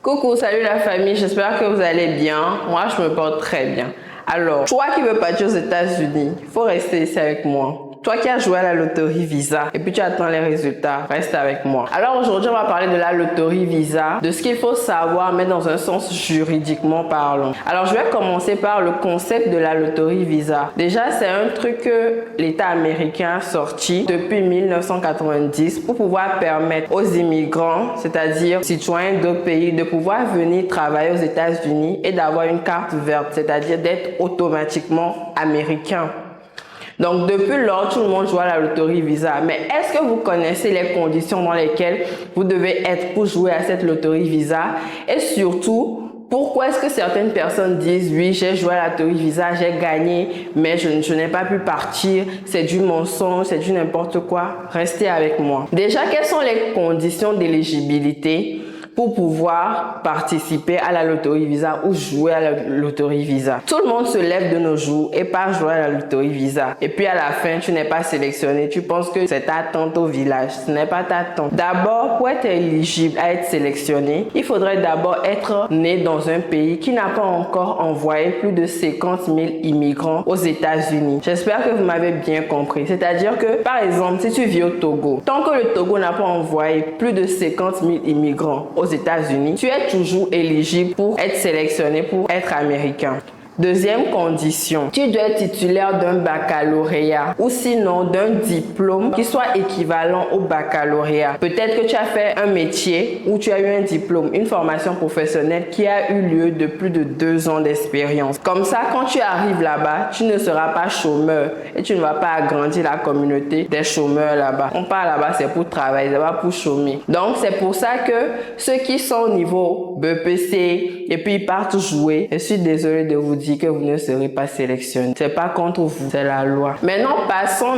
Coucou, salut la famille, j'espère que vous allez bien. Moi, je me porte très bien. Alors, toi qui veux partir aux États-Unis, il faut rester ici avec moi. Toi qui as joué à la loterie Visa et puis tu attends les résultats, reste avec moi. Alors aujourd'hui, on va parler de la loterie Visa, de ce qu'il faut savoir, mais dans un sens juridiquement parlant. Alors, je vais commencer par le concept de la loterie Visa. Déjà, c'est un truc que l'État américain a sorti depuis 1990 pour pouvoir permettre aux immigrants, c'est-à-dire citoyens d'autres pays, de pouvoir venir travailler aux États-Unis et d'avoir une carte verte, c'est-à-dire d'être automatiquement américain. Donc, depuis lors, tout le monde joue à la loterie Visa. Mais est-ce que vous connaissez les conditions dans lesquelles vous devez être pour jouer à cette loterie Visa? Et surtout, pourquoi est-ce que certaines personnes disent « Oui, j'ai joué à la loterie Visa, j'ai gagné, mais je n'ai pas pu partir, c'est du mensonge, c'est du n'importe quoi. » Restez avec moi. Déjà, quelles sont les conditions d'éligibilité pour pouvoir participer à la loterie Visa ou jouer à la loterie Visa? Tout le monde se lève de nos jours et part jouer à la loterie Visa. Et puis à la fin, tu n'es pas sélectionné. Tu penses que c'est ta tante au village. Ce n'est pas ta tante. D'abord, pour être éligible à être sélectionné, il faudrait d'abord être né dans un pays qui n'a pas encore envoyé plus de 50 000 immigrants aux États-Unis. J'espère que vous m'avez bien compris. C'est-à-dire que, par exemple, si tu vis au Togo, tant que le Togo n'a pas envoyé plus de 50 000 immigrants aux États-Unis, tu es toujours éligible pour être sélectionné pour être américain. Deuxième condition, tu dois être titulaire d'un baccalauréat ou sinon d'un diplôme qui soit équivalent au baccalauréat. Peut-être que tu as fait un métier ou tu as eu un diplôme, une formation professionnelle qui a eu lieu de plus de 2 ans d'expérience. Comme ça, quand tu arrives là-bas, tu ne seras pas chômeur et tu ne vas pas agrandir la communauté des chômeurs là-bas. On part là-bas, c'est pour travailler, c'est pas pour chômer. Donc, c'est pour ça que ceux qui sont au niveau BPC et puis ils partent jouer, je suis désolée de vous dire que vous ne serez pas sélectionné. C'est pas contre vous, c'est la loi. Maintenant, passons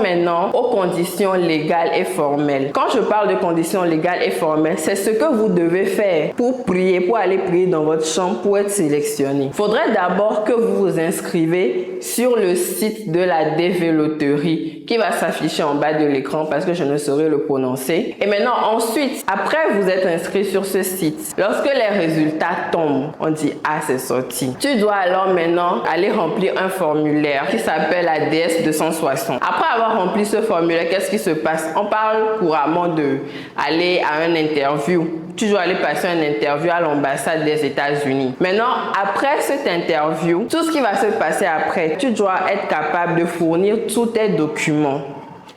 aux conditions légales et formelles. Quand je parle de conditions légales et formelles, c'est ce que vous devez faire pour prier, pour aller prier dans votre chambre pour être sélectionné. Il faudrait d'abord que vous vous inscrivez sur le site de la DV Loterie qui va s'afficher en bas de l'écran parce que je ne saurais le prononcer. Et maintenant, ensuite, après vous êtes inscrit sur ce site, lorsque les résultats tombent, on dit « Ah, c'est sorti ». Tu dois alors maintenant aller remplir un formulaire qui s'appelle ADS 260. Après avoir rempli ce formulaire, qu'est-ce qui se passe? On parle couramment de aller à une interview. Tu dois aller passer une interview à l'ambassade des États-Unis. Maintenant, après cette interview, tout ce qui va se passer après, tu dois être capable de fournir tous tes documents.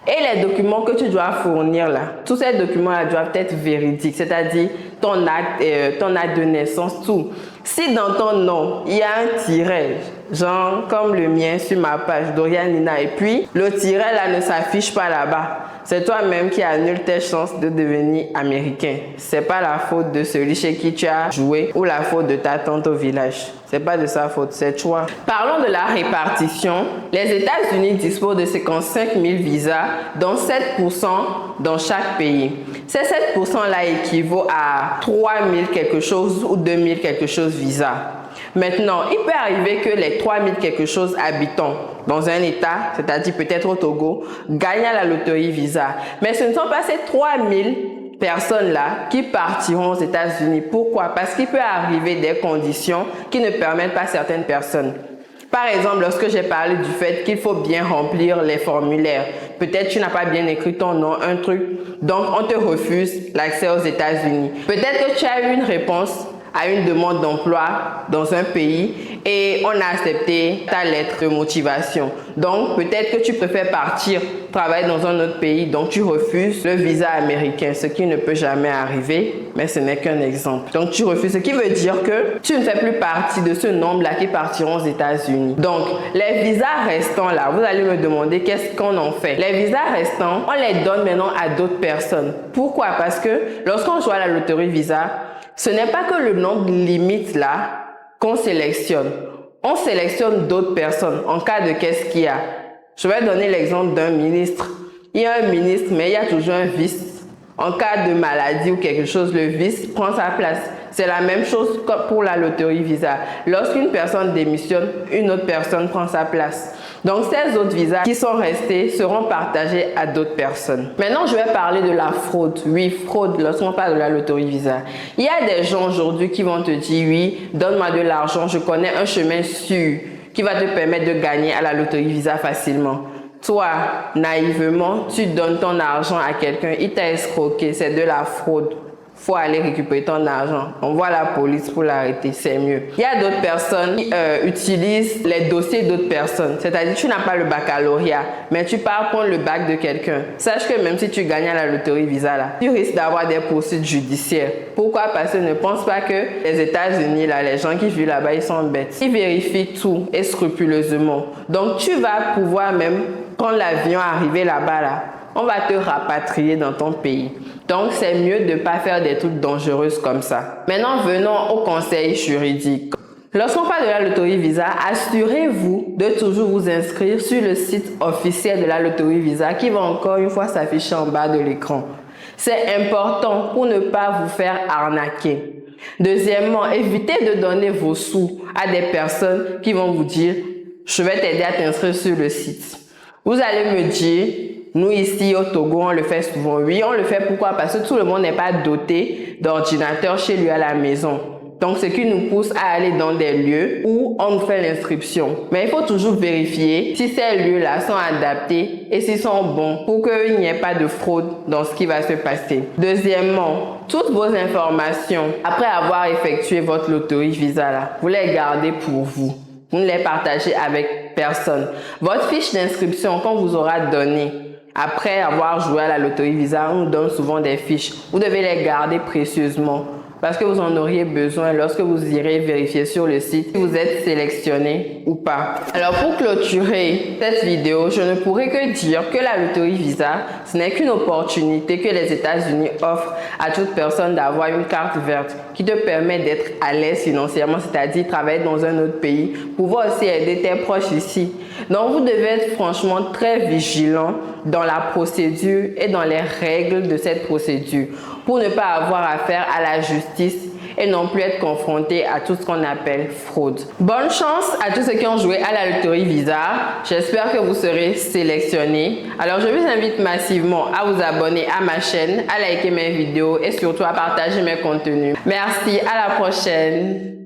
Et les documents que tu dois fournir là, tous ces documents-là doivent être véridiques, c'est-à-dire ton acte de naissance, tout. Si dans ton nom, il y a un tiret, genre comme le mien sur ma page Dorian Nina, et puis le tiret là ne s'affiche pas là-bas, c'est toi-même qui annule tes chances de devenir américain. C'est pas la faute de celui chez qui tu as joué ou la faute de ta tante au village. C'est pas de sa faute, c'est toi. Parlons de la répartition. Les États-Unis disposent de 55 000 visas, dont 7% dans chaque pays. Ces 7%-là équivaut à 3 000 quelque chose ou 2 000 quelque chose visas. Maintenant, il peut arriver que les 3 000 quelque chose habitants dans un État, c'est-à-dire peut-être au Togo, gagnent à la loterie Visa. Mais ce ne sont pas ces 3 000 personnes-là qui partiront aux États-Unis. Pourquoi? Parce qu'il peut arriver des conditions qui ne permettent pas certaines personnes. Par exemple, lorsque j'ai parlé du fait qu'il faut bien remplir les formulaires, peut-être tu n'as pas bien écrit ton nom, un truc, donc on te refuse l'accès aux États-Unis. Peut-être que tu as eu une réponse à une demande d'emploi dans un pays et on a accepté ta lettre de motivation. Donc, peut-être que tu préfères partir travailler dans un autre pays, donc tu refuses le visa américain, ce qui ne peut jamais arriver, mais ce n'est qu'un exemple. Donc, tu refuses, ce qui veut dire que tu ne fais plus partie de ce nombre-là qui partiront aux États-Unis. Donc, les visas restants là, vous allez me demander qu'est-ce qu'on en fait. Les visas restants, on les donne maintenant à d'autres personnes. Pourquoi? Parce que lorsqu'on joue à la loterie Visa, ce n'est pas que le nombre limite là qu'on sélectionne. On sélectionne d'autres personnes en cas de qu'est-ce qu'il y a. Je vais donner l'exemple d'un ministre. Il y a un ministre, mais il y a toujours un vice. En cas de maladie ou quelque chose, le vice prend sa place. C'est la même chose que pour la loterie Visa. Lorsqu'une personne démissionne, une autre personne prend sa place. Donc, ces autres visas qui sont restés seront partagés à d'autres personnes. Maintenant, je vais parler de la fraude. Oui, fraude, lorsqu'on parle de la loterie visa. Il y a des gens aujourd'hui qui vont te dire, oui, donne-moi de l'argent, je connais un chemin sûr qui va te permettre de gagner à la loterie visa facilement. Toi, naïvement, tu donnes ton argent à quelqu'un, il t'a escroqué, c'est de la fraude. Faut aller récupérer ton argent. On voit la police pour l'arrêter, c'est mieux. Il y a d'autres personnes qui utilisent les dossiers d'autres personnes. C'est-à-dire, tu n'as pas le baccalauréat, mais tu pars prendre le bac de quelqu'un. Sache que même si tu gagnes à la loterie visa, là, tu risques d'avoir des poursuites judiciaires. Pourquoi? Parce que ne pense pas que les États-Unis, là, les gens qui vivent là-bas, ils sont bêtes. Ils vérifient tout et scrupuleusement. Donc, tu vas pouvoir même prendre l'avion, arriver là-bas, là. On va te rapatrier dans ton pays. Donc, c'est mieux de ne pas faire des trucs dangereux comme ça. Maintenant, venons au conseil juridique. Lorsqu'on parle de la loterie visa, assurez-vous de toujours vous inscrire sur le site officiel de la loterie visa qui va encore une fois s'afficher en bas de l'écran. C'est important pour ne pas vous faire arnaquer. Deuxièmement, évitez de donner vos sous à des personnes qui vont vous dire « Je vais t'aider à t'inscrire sur le site ». Vous allez me dire, nous ici au Togo, on le fait souvent. Oui, on le fait pourquoi? Parce que tout le monde n'est pas doté d'ordinateur chez lui à la maison. Donc, ce qui nous pousse à aller dans des lieux où on nous fait l'inscription. Mais il faut toujours vérifier si ces lieux-là sont adaptés et s'ils sont bons pour qu'il n'y ait pas de fraude dans ce qui va se passer. Deuxièmement, toutes vos informations, après avoir effectué votre loterie visa, là, vous les gardez pour vous. Vous ne les partagez avec personne. Votre fiche d'inscription qu'on vous aura donnée après avoir joué à la loterie visa, on nous donne souvent des fiches. Vous devez les garder précieusement parce que vous en auriez besoin lorsque vous irez vérifier sur le site si vous êtes sélectionné ou pas. Alors pour clôturer cette vidéo, je ne pourrais que dire que la loterie visa, ce n'est qu'une opportunité que les États-Unis offrent à toute personne d'avoir une carte verte qui te permet d'être à l'aise financièrement, c'est-à-dire travailler dans un autre pays, pouvoir aussi aider tes proches ici. Donc vous devez être franchement très vigilant dans la procédure et dans les règles de cette procédure pour ne pas avoir affaire à la justice et non plus être confronté à tout ce qu'on appelle fraude. Bonne chance à tous ceux qui ont joué à la loterie visa. J'espère que vous serez sélectionnés. Alors je vous invite massivement à vous abonner à ma chaîne, à liker mes vidéos et surtout à partager mes contenus. Merci, à la prochaine.